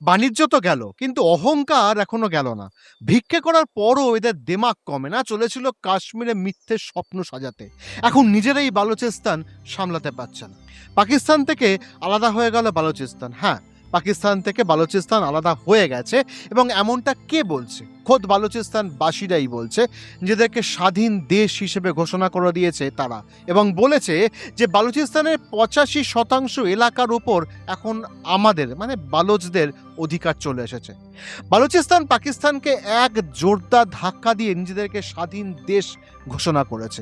বাণিজ্য তো গেল, কিন্তু অহংকার এখনো গেল না। ভিক্ষে করার পরও এদের দেমাগ কমে না, চলেছিল কাশ্মীরে মিথ্যে স্বপ্ন সাজাতে। এখন নিজেরাই বালুচিস্তান সামলাতে পারছে না। পাকিস্তান থেকে আলাদা হয়ে গেল বালুচিস্তান। হ্যাঁ, পাকিস্তান থেকে বালুচিস্তান আলাদা হয়ে গেছে, এবং এমনটা কে বলছে? খোদ বালুচিস্তান বাসীরাই বলছে। নিজেদেরকে স্বাধীন দেশ হিসেবে ঘোষণা করে দিয়েছে তারা, এবং বলেছে যে বালুচিস্তানের 85% এলাকার উপর এখন আমাদের মানে বালোচদের অধিকার চলে এসেছে। বালুচিস্তান পাকিস্তানকে এক জোরদার ধাক্কা দিয়ে নিজেদেরকে স্বাধীন দেশ ঘোষণা করেছে।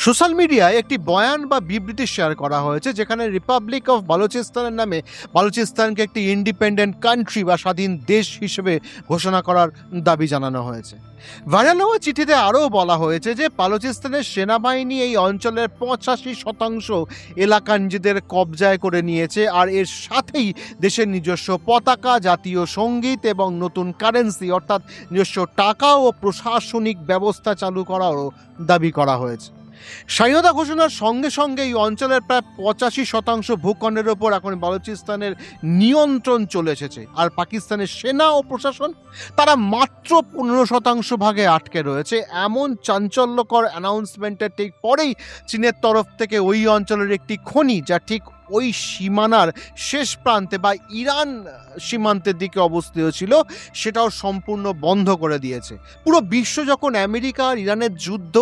সোশ্যাল মিডিয়ায় একটি বয়ান বা বিবৃতি শেয়ার করা হয়েছে, যেখানে রিপাবলিক অফ বালুচিস্তানের নামে বালুচিস্তানকে একটি ইন্ডিপেন্ডেন্ট কান্ট্রি বা স্বাধীন দেশ হিসেবে ঘোষণা করার দাবি জানানো হয়েছে। ভাইরাল হওয়া চিঠিতে আরও বলা হয়েছে যে বালুচিস্তানের সেনাবাহিনী এই অঞ্চলের 85% এলাকা নিজেদের কবজায় করে নিয়েছে, আর এর সাথেই দেশের নিজস্ব পতাকা, জাতীয় সঙ্গীত এবং নতুন কারেন্সি অর্থাৎ নিজস্ব টাকা ও প্রশাসনিক ব্যবস্থা চালু করারও দাবি করা হয়েছে। স্বাধীনতা ঘোষণার সঙ্গে সঙ্গে এই অঞ্চলের প্রায় 85% ভূখণ্ডের ওপর এখন বালুচিস্তানের নিয়ন্ত্রণ চলে এসেছে, আর পাকিস্তানের সেনা ও প্রশাসন তারা মাত্র 15% ভাগে আটকে রয়েছে। এমন চাঞ্চল্যকর অ্যানাউন্সমেন্টের ঠিক পরেই চীনের তরফ থেকে ওই অঞ্চলের একটি খনি, যা ঠিক ওই সীমানার শেষ প্রান্তে বা ইরান সীমান্তের দিকে অবস্থিত ছিল, সেটাও সম্পূর্ণ বন্ধ করে দিয়েছে। পুরো বিশ্ব যখন আমেরিকা আর ইরানের যুদ্ধ,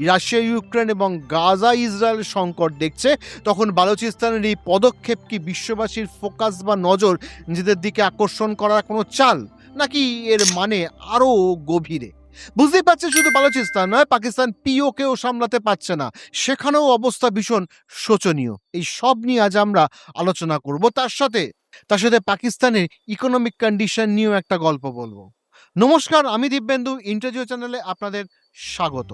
রাশিয়া ইউক্রেন এবং গাজা ইসরায়েল সংকট দেখছে, তখন বালুচিস্তানের এই পদক্ষেপ কি বিশ্ববাসীর ফোকাস বা নজর নিজেদের দিকে আকর্ষণ করার কোনো চাল, নাকি এর মানে আরও গভীরে? বুঝতেই পারছে, শুধু বালুচিস্তান নয়, পাকিস্তান পিওকেও সামলাতে পারছে না, সেখানেও অবস্থা ভীষণ শোচনীয়। এই সব নিয়ে আজ আমরা আলোচনা করব। তার সাথে পাকিস্তানের ইকোনমিক কন্ডিশন নিয়েও একটা গল্প বলবো। নমস্কার, আমি দিব্যেন্দু, ইন্টারভিউ চ্যানেলে আপনাদের স্বাগত।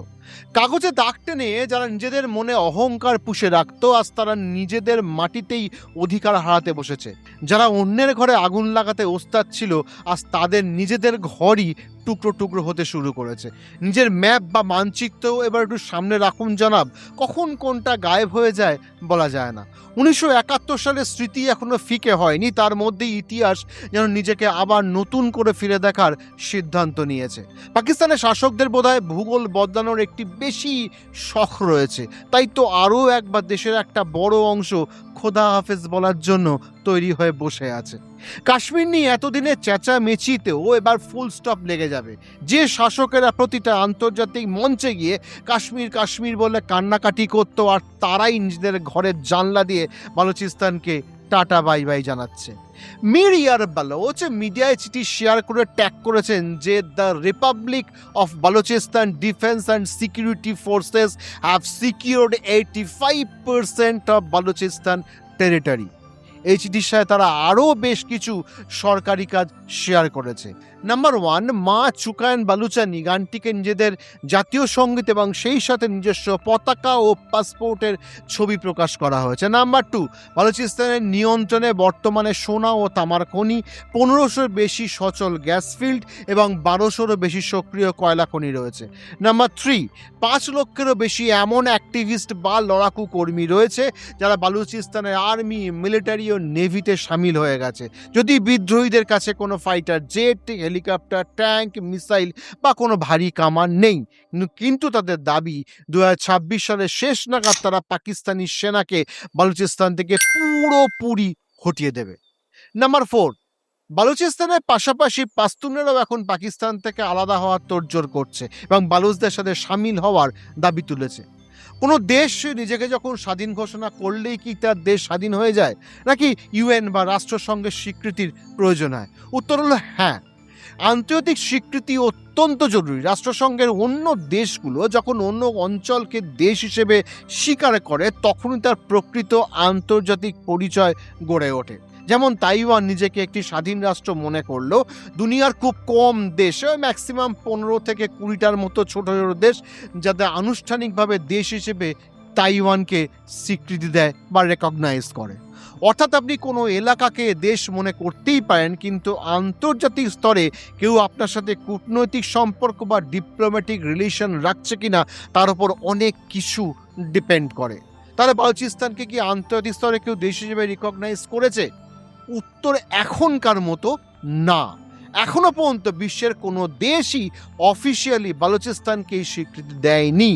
কাগজে দাগ টেনে যারা নিজেদের মনে অহংকার পুষে রাখতো, আজ তারা নিজেদের মাটিতেই অধিকার হারাতে বসেছে। যারা অন্যের ঘরে আগুন লাগাতে ওস্তাদ ছিল, আজ তাদের নিজেদের ঘরই টুকরো টুকরো হতে শুরু করেছে। নিজের ম্যাপ বা মানচিত্রও এবার একটু সামনে রাখুন জনাব, কখন কোনটা গায়েব হয়ে যায় বলা যায় না। 1971 সালের স্মৃতি এখনো ফিকে হয়নি, তার মধ্যেই ইতিহাস যেন নিজেকে আবার নতুন করে ফিরে দেখার সিদ্ধান্ত নিয়েছে। পাকিস্তানের শাসকদের বোধহয় ভূগোল বদলানোর একটি বেশি শখ রয়েছে, তাই তো আরও একবার দেশের একটা বড় অংশ খোদা হাফেজ বলার জন্য তৈরি হয়ে বসে আছে। কাশ্মীর নিয়ে এতদিনের চেঁচামেচিতেও এবার ফুল স্টপ লেগে যাবে। যে শাসকেরা প্রতিটা আন্তর্জাতিক মঞ্চে গিয়ে কাশ্মীর কাশ্মীর বলে কান্নাকাটি করতো, আর তারাই নিজেদের ঘরের জানলা দিয়ে বালুচিস্তানকে টাটা বাই বাই জানাচ্ছে। মির ইয়ার বালোচ মিডিয়ায় চিঠি শেয়ার করে ট্যাগ করেছেন যে the Republic of Balochistan defence and security forces have secured 85% of Balochistan territory. এই চিঠির সাথে তারা আরও বেশ কিছু সরকারি কাজ শেয়ার করেছে। নাম্বার 1, মা চুকায়ন বালুচানি গানটিকে নিজেদের জাতীয় সঙ্গীত এবং সেই সাথে নিজস্ব পতাকা ও পাসপোর্টের ছবি প্রকাশ করা হয়েছে। নাম্বার 2, বালুচিস্তানের নিয়ন্ত্রণে বর্তমানে সোনা ও তামার খনি, 1500-এর বেশি সচল গ্যাস ফিল্ড এবং 1200-এরও বেশি সক্রিয় কয়লা খনি রয়েছে। নাম্বার 3, 5 লক্ষেরও বেশি এমন অ্যাক্টিভিস্ট বা লড়াকু কর্মী রয়েছে যারা বালুচিস্তানের আর্মি, মিলিটারি ও নেভিতে সামিল হয়ে গেছে। যদি বিদ্রোহীদের কাছে কোনো fighter jet, helicopter, tank, missile বা কোনো ভারী কামান নেই, কিন্তু তাদের দাবি 2026 সালের শেষ নাগাদ তারা পাকিস্তানি সেনাকে বালুচিস্তান থেকে পুরোপুরি হটিয়ে দেবে। নাম্বার 4, বালুচিস্তানের পাশাপাশি পাশতুনেরাও এখন পাকিস্তান থেকে আলাদা হওয়ার তোড়জোড় করছে এবং বালুচদের সাথে সামিল হওয়ার দাবি তুলেছে। কোনো দেশ নিজেকে যখন স্বাধীন ঘোষণা করলেই কি তার দেশ স্বাধীন হয়ে যায়, নাকি ইউএন বা রাষ্ট্রসংঘের স্বীকৃতির প্রয়োজন হয়? উত্তর হলো হ্যাঁ, আন্তর্জাতিক স্বীকৃতি অত্যন্ত জরুরি। রাষ্ট্রসংঘের অন্য দেশগুলো যখন অন্য অঞ্চলকে দেশ হিসেবে স্বীকার করে, তখনই তার প্রকৃত আন্তর্জাতিক পরিচয় গড়ে ওঠে। যেমন তাইওয়ান নিজেকে একটি স্বাধীন রাষ্ট্র মনে করলো, দুনিয়ার খুব কম দেশ, ম্যাক্সিমাম 15 থেকে 20টার মতো ছোট ছোট দেশ, যাদের আনুষ্ঠানিকভাবে দেশ হিসেবে তাইওয়ানকে স্বীকৃতি দেয় বা রেকগনাইজ করে। অর্থাৎ আপনি কোনো এলাকাকে দেশ মনে করতেই পারেন, কিন্তু আন্তর্জাতিক স্তরে কেউ আপনার সাথে কূটনৈতিক সম্পর্ক বা ডিপ্লোম্যাটিক রিলেশন রাখছে কিনা তার উপর অনেক কিছু ডিপেন্ড করে। তাহলে বালুচিস্তানকে কি আন্তর্জাতিক স্তরে কেউ দেশ হিসেবে রিকগনাইজ করেছে? উত্তর এখনকার মতো না, এখনো পর্যন্ত বিশ্বের কোনো দেশই অফিসিয়ালি বালুচিস্তানকে এই স্বীকৃতি দেয়নি।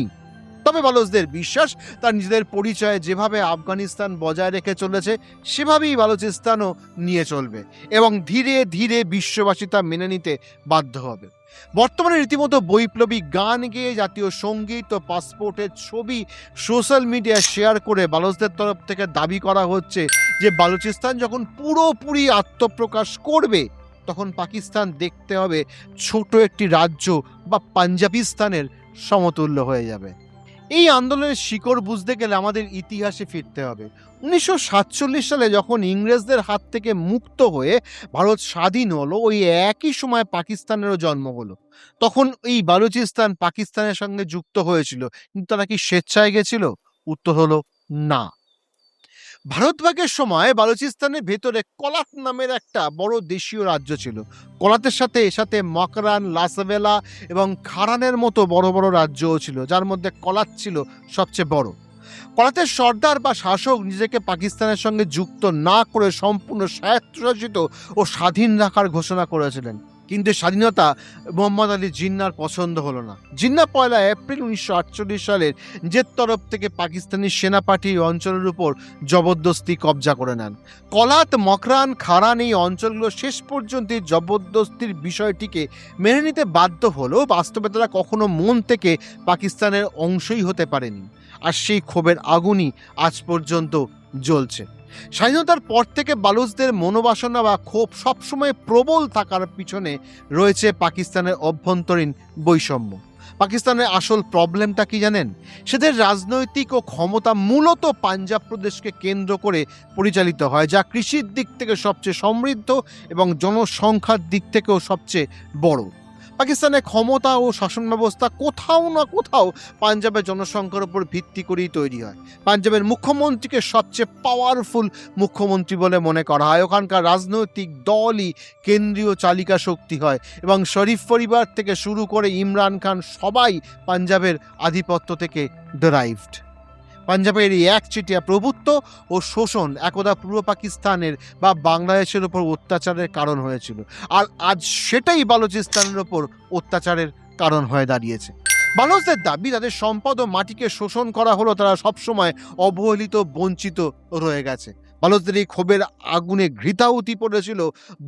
তবে বালুচদের বিশ্বাস, তার নিজেদের পরিচয়ে যেভাবে আফগানিস্তান বজায় রেখে চলেছে সেভাবেই বালুচিস্তানও নিয়ে চলবে এবং ধীরে ধীরে বিশ্ববাসী তা মেনে নিতে বাধ্য হবে। বর্তমানে রীতিমতো বৈপ্লবিক গান গেয়ে, জাতীয় সঙ্গীত ও পাসপোর্টের ছবি সোশ্যাল মিডিয়ায় শেয়ার করে বালুচদের তরফ থেকে দাবি করা হচ্ছে যে বালুচিস্তান যখন পুরোপুরি আত্মপ্রকাশ করবে তখন পাকিস্তান দেখতে হবে ছোট একটি রাজ্য বা পাঞ্জাবিস্তানের সমতুল্য হয়ে যাবে। এই আন্দোলনের শিকড় বুঝতে গেলে আমাদের ইতিহাসে ফিরতে হবে। 1947 সালে যখন ইংরেজদের হাত থেকে মুক্ত হয়ে ভারত স্বাধীন হলো, ওই একই সময় পাকিস্তানেরও জন্ম হলো। তখন এই বালুচিস্তান পাকিস্তানের সঙ্গে যুক্ত হয়েছিল, কিন্তু তারা কি স্বেচ্ছায় গেছিল? উত্তর হলো না। ভারত ভাগের সময় বালুচিস্তানের ভেতরে কলাত নামের একটা বড় দেশীয় রাজ্য ছিল। কলাতের সাথে সাথে মকরান, লাসভেলা এবং খারানের মতো বড় বড় রাজ্যও ছিল, যার মধ্যে কলাত ছিল সবচেয়ে বড়। কলাতের সর্দার বা শাসক নিজেকে পাকিস্তানের সঙ্গে যুক্ত না করে সম্পূর্ণ স্বায়ত্তশাসিত ও স্বাধীন রাখার ঘোষণা করেছিলেন। কিন্তু স্বাধীনতা মোহাম্মদ আলী জিন্নার পছন্দ হলো না। জিন্না 1 এপ্রিল 1948 সালের নিজের তরফ থেকে পাকিস্তানি সেনা পাঠিয়ে অঞ্চলের উপর জবরদস্তি কবজা করে নেন। কলাত, মকরান, খারান এই অঞ্চলগুলো শেষ পর্যন্ত এই জবরদস্তির বিষয়টিকে মেনে নিতে বাধ্য হলেও বাস্তবে তারা কখনো মন থেকে পাকিস্তানের অংশই হতে পারেনি। আর সেই ক্ষোভের আগুনই আজ পর্যন্ত জ্বলছে। স্বাধীনতার পর থেকে বালুচদের মনোবাসনা বা ক্ষোভ সবসময় প্রবল থাকার পিছনে রয়েছে পাকিস্তানের অভ্যন্তরীণ বৈষম্য। পাকিস্তানের আসল প্রবলেমটা কি জানেন? সেদের রাজনৈতিক ও ক্ষমতা মূলত পাঞ্জাব প্রদেশকে কেন্দ্র করে পরিচালিত হয়, যা কৃষির দিক থেকে সবচেয়ে সমৃদ্ধ এবং জনসংখ্যার দিক থেকেও সবচেয়ে বড়। পাকিস্তানের ক্ষমতা ও শাসন ব্যবস্থা কোথাও না কোথাও পাঞ্জাবের জনসংখ্যার উপর ভিত্তি করেই তৈরি হয়। পাঞ্জাবের মুখ্যমন্ত্রীকে সবচেয়ে পাওয়ারফুল মুখ্যমন্ত্রী বলে মনে করা হয়। ওখানকার রাজনৈতিক দলই কেন্দ্রীয় চালিকা শক্তি হয় এবং শরীফ পরিবার থেকে শুরু করে ইমরান খান সবাই পাঞ্জাবের আধিপত্য থেকে ডেরাইভড। পাঞ্জাবের এই একচেটিয়া প্রভুত্ব ও শোষণ একদা পূর্ব পাকিস্তানের বা বাংলাদেশের উপর অত্যাচারের কারণ হয়েছিল, আর আজ সেটাই বালুচিস্তানের উপর অত্যাচারের কারণ হয়ে দাঁড়িয়েছে। বালুচদের দাবি, তাদের সম্পদ ও মাটিকে শোষণ করা হলো, তারা সবসময় অবহেলিত, বঞ্চিত রয়ে গেছে। বালুচদের এই ক্ষোভের আগুনে ঘৃতাহুতি পড়েছিল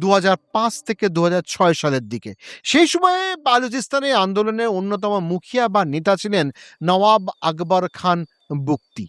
2005 থেকে 2006 সালের দিকে। সেই সময়ে বালুচিস্তানে আন্দোলনের অন্যতম মুখিয়া বা নেতা ছিলেন নওয়াব আকবর খান বুকতি।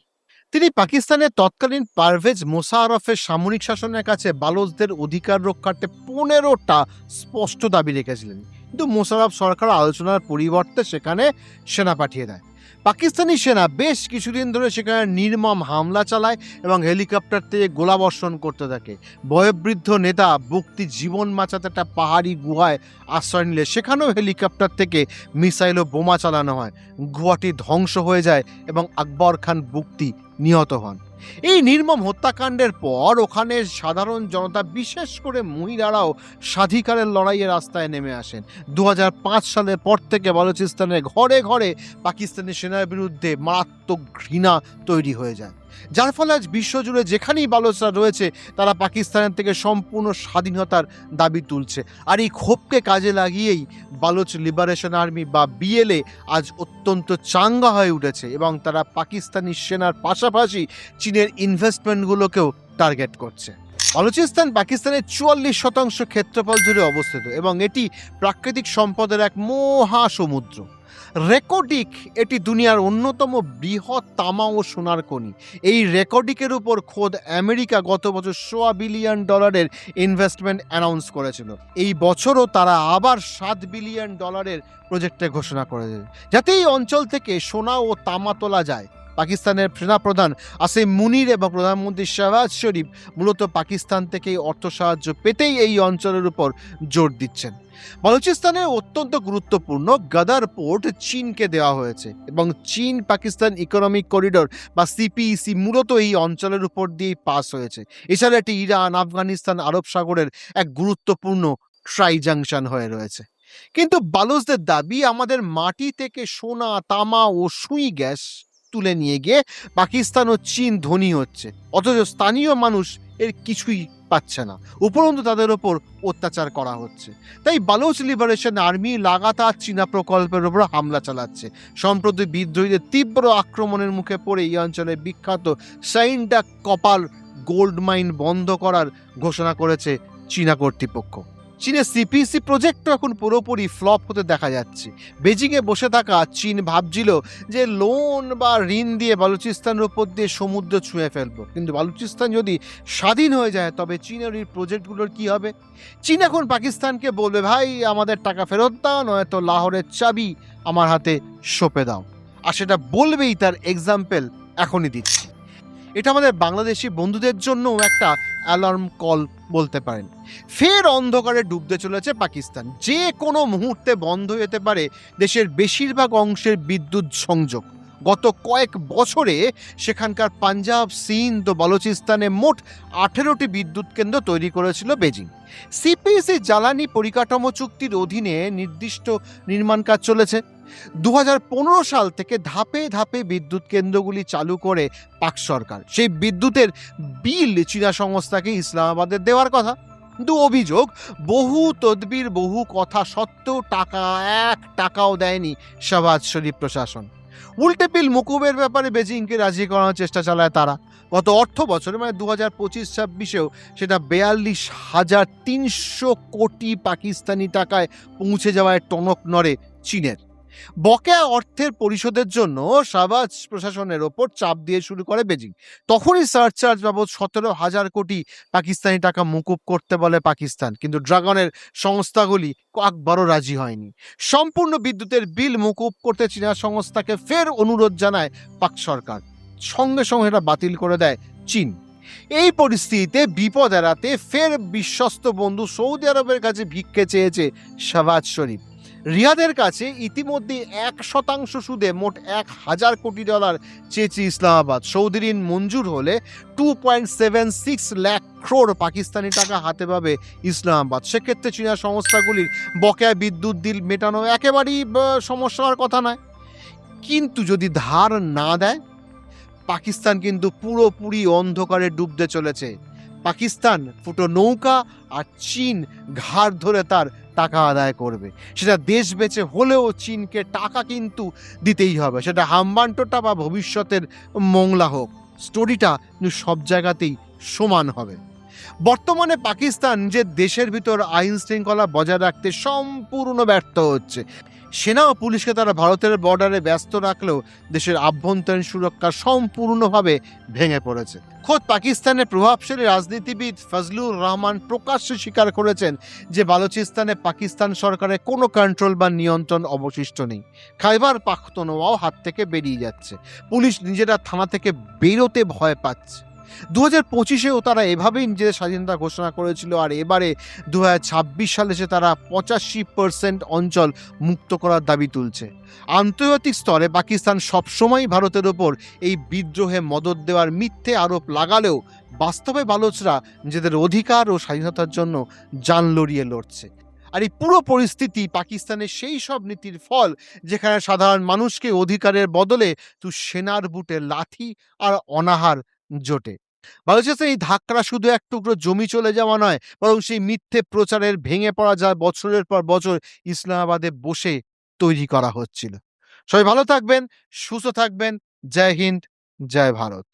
তিনি পাকিস্তানের তৎকালীন পারভেজ মোশাররফের সামরিক শাসনের কাছে বালুচদের অধিকার রক্ষার্থে 15টা স্পষ্ট দাবি রেখেছিলেন, কিন্তু মোশাররফ সরকার আলোচনার পরিবর্তে সেখানে সেনা পাঠিয়ে দেয়। পাকিস্তানি সেনা বেশ কিছুদিন ধরে সেখানে নির্মম হামলা চালায় এবং হেলিকপ্টার থেকে গোলাবর্ষণ করতে থাকে। বয়োবৃদ্ধ নেতা বুকতি জীবন বাঁচাতে একটা পাহাড়ি গুহায় আশ্রয় নিলে সেখানেও হেলিকপ্টার থেকে মিসাইল ও বোমা চালানো হয়। গুহাটি ধ্বংস হয়ে যায় এবং আকবর খান বুকতি নিহত হন। এই নির্মম হত্যাকাণ্ডের পর ওখানে সাধারণ জনতা, বিশেষ করে মহিলারাও স্বাধিকারের লড়াইয়ের রাস্তায় নেমে আসেন। 2005 সালের পর থেকে বালুচিস্তানের ঘরে ঘরে পাকিস্তানি সেনার বিরুদ্ধে মারাত্মক ঘৃণা তৈরি হয়ে যায়, যার ফলে আজ বিশ্বজুড়ে যেখানেই বালুচরা রয়েছে তারা পাকিস্তানের থেকে সম্পূর্ণ স্বাধীনতার দাবি তুলছে। আর এই ক্ষোভকে কাজে লাগিয়েই বালুচ লিবারেশন আর্মি বা বিএলএ আজ অত্যন্ত চাঙ্গা হয়ে উঠেছে এবং তারা পাকিস্তানি সেনার পাশাপাশি চীনের ইনভেস্টমেন্টগুলোকেও টার্গেট করছে। বালুচিস্তান পাকিস্তানের 44% ক্ষেত্রফল জুড়ে অবস্থিত এবং এটি প্রাকৃতিক সম্পদের এক মহাসমুদ্র। রেকর্ডিক এটি দুনিয়ার অন্যতম বৃহৎ তামা ও সোনার খনি। এই রেকর্ডিকের উপর খোদ আমেরিকা গত বছর $1.25 বিলিয়ন ইনভেস্টমেন্ট অ্যানাউন্স করেছিল। এই বছরও তারা আবার $7 বিলিয়ন প্রজেক্টের ঘোষণা করেছে, যাতে এই অঞ্চল থেকে সোনা ও তামা তোলা যায়। পাকিস্তানের সেনাপ্রধান আসিম মুনির এবং প্রধানমন্ত্রী শাহবাজ শরীফ মূলত পাকিস্তান থেকে অর্থ সাহায্য পেতেই এই অঞ্চলের উপর জোর দিচ্ছেন। বালুচিস্তানের অত্যন্ত গুরুত্বপূর্ণ গদার পোর্ট চীনকে দেওয়া হয়েছে এবং চীন পাকিস্তান ইকোনমিক করিডোর বা সিপিইসি মূলত এই অঞ্চলের উপর দিয়েই পাস হয়েছে। এছাড়া এটি ইরান, আফগানিস্তান, আরব সাগরের এক গুরুত্বপূর্ণ ট্রাই জাংশন হয়ে রয়েছে। কিন্তু বালুচদের দাবি, আমাদের মাটি থেকে সোনা, তামা ও সুই গ্যাস তুলে নিয়ে গিয়ে পাকিস্তান ও চীন ধনী হচ্ছে, অথচ স্থানীয় মানুষ এর কিছুই পাচ্ছে না, উপরন্তু তাদের ওপর অত্যাচার করা হচ্ছে। তাই বালুচ লিবারেশন আর্মি লাগাতার চীনা প্রকল্পের উপর হামলা চালাচ্ছে। সম্প্রতি বিদ্রোহীদের তীব্র আক্রমণের মুখে পড়ে এই অঞ্চলে বিখ্যাত সাইন্ডা কপার গোল্ড মাইন বন্ধ করার ঘোষণা করেছে চীনা কর্তৃপক্ষ। চীনের সিপিসি প্রজেক্টও এখন পুরোপুরি ফ্লপ হতে দেখা যাচ্ছে। বেজিংয়ে বসে থাকা চীন ভাবছিল যে লোন বা ঋণ দিয়ে বালুচিস্তানের উপর দিয়ে সমুদ্র ছুঁয়ে ফেলবো, কিন্তু বালুচিস্তান যদি স্বাধীন হয়ে যায় তবে চীনের এই প্রজেক্টগুলোর কি হবে? চীন এখন পাকিস্তানকে বলবে, ভাই আমাদের টাকা ফেরত দাও, নয়তো লাহোরের চাবি আমার হাতে সঁপে দাও। আর সেটা বলবেই, তার এক্সাম্পল এখনই দিচ্ছি। এটা আমাদের বাংলাদেশি বন্ধুদের জন্য একটা অ্যালার্ম কল বলতে পারেন। ফের অন্ধকারে ডুবতে চলেছে পাকিস্তান। যে কোনো মুহূর্তে বন্ধ হয়ে যেতে পারে দেশের বেশিরভাগ অংশের বিদ্যুৎ সংযোগ। গত কয়েক বছরে সেখানকার পাঞ্জাব, সিন্ধ ও বালুচিস্তানে মোট 18টি বিদ্যুৎ কেন্দ্র তৈরি করেছিল বেজিং। সিপিসি জ্বালানি পরিকাঠামো চুক্তির অধীনে নির্দিষ্ট নির্মাণ কাজ চলেছে। 2015 সাল থেকে ধাপে ধাপে বিদ্যুৎ কেন্দ্রগুলি চালু করে পাক সরকার। সেই বিদ্যুতের বিল চীনা সংস্থাকে ইসলামাবাদের দেওয়ার কথা। কিন্তু অভিযোগ, বহু তদবির, বহু কথা সত্ত্বেও এক টাকাও দেয়নি শাহবাজ শরীফ প্রশাসন। উল্টে বিল মুকুবের ব্যাপারে বেজিংকে রাজি করানোর চেষ্টা চালায় তারা। গত অর্থ বছরে মানে 2025-26-এও সেটা 42,300 কোটি পাকিস্তানি টাকায় পৌঁছে যাওয়ায় টনক নড়ে চীনের। বকেয়া অর্থের পরিশোধের জন্য শাহবাজ প্রশাসনের ওপর চাপ দিয়ে শুরু করে বেজিং। তখনই সারচার্জ বাবদ 17,000 কোটি পাকিস্তানি টাকা মুকুব করতে বলে পাকিস্তান, কিন্তু ড্রাগনের সংস্থাগুলি একবারও রাজি হয়নি। সম্পূর্ণ বিদ্যুতের বিল মুকুব করতে চীনা সংস্থাকে ফের অনুরোধ জানায় পাক সরকার। সঙ্গে সঙ্গে এটা বাতিল করে দেয় চীন। এই পরিস্থিতিতে বিপদ এড়াতে ফের বিশ্বস্ত বন্ধু সৌদি আরবের কাছে ভিক্ষে চেয়েছে শাহবাজ শরীফ। রিয়াদের কাছে ইতিমধ্যে 1% সুদে মোট $1,000 কোটি চেয়েছে ইসলামাবাদ। সৌদি ঋণ মঞ্জুর হলে 2.76 লাখ crore পাকিস্তানি টাকা হাতে পাবে ইসলামাবাদ। সেক্ষেত্রে চীনা সংস্থাগুলির বকেয়া বিদ্যুৎ বিল মেটানো একেবারেই সমস্যার কথা নয়। কিন্তু যদি ধার না দেয়, পাকিস্তান কিন্তু পুরোপুরি অন্ধকারে ডুবতে চলেছে। পাকিস্তান ফুটো নৌকা, আর চীন ঘাড় ধরে তার টাকা আদায় করবে। সেটা দেশ বেচে হলেও চীনকে টাকা কিন্তু দিতেই হবে, সেটা হাম্বানটোটা বা ভবিষ্যতের মোংলা হোক। স্টোরিটা সব জায়গাতেই সমান হবে। বর্তমানে পাকিস্তান যে দেশের ভিতর আইন শৃঙ্খলা বজায় রাখতে সম্পূর্ণ ব্যর্থ হচ্ছে। সেনা ও পুলিশকে তারা ভারতের বর্ডারে ব্যস্ত রাখলেও দেশের আভ্যন্তরীণ সুরক্ষা সম্পূর্ণভাবে ভেঙে পড়েছে। খোদ পাকিস্তানের প্রভাবশালী রাজনীতিবিদ ফজলুর রহমান প্রকাশ্যে স্বীকার করেছেন যে বালুচিস্তানে পাকিস্তান সরকারের কোনো কন্ট্রোল বা নিয়ন্ত্রণ অবশিষ্ট নেই। খাইবার পাখতুনওয়াও হাত থেকে বেরিয়ে যাচ্ছে। পুলিশ নিজেরা থানা থেকে বেরোতে ভয় পাচ্ছে। 2025-এও তারা এভাবেই নিজেদের স্বাধীনতা ঘোষণা করেছিল, আর এবারে 2026 সালে সে তারা 85% অঞ্চল মুক্ত করার দাবি তুলছে। আন্তর্জাতিক স্তরে পাকিস্তান সবসময় ভারতের ওপর এই বিদ্রোহে মদদ দেওয়ার মিথ্যে আরোপ লাগালেও বাস্তবে বালোচরা নিজেদের অধিকার ও স্বাধীনতার জন্য জান লড়িয়ে লড়ছে। আর এই পুরো পরিস্থিতি পাকিস্তানের সেই সব নীতির ফল যেখানে সাধারণ মানুষকে অধিকারের বদলে সেনার বুটে লাথি আর অনাহার জোটে। বালুচিস্তান এই ধাক্কা শুধু এক টুকরো জমি চলে যাওয়া নয়, বরং সেই মিথ্যে প্রচারের ভেঙে পড়া যা বছরের পর বছর ইসলামাবাদে বসে তৈরি করা হচ্ছিল। সবাই ভালো থাকবেন, সুস্থ থাকবেন। জয় হিন্দ, জয় ভারত।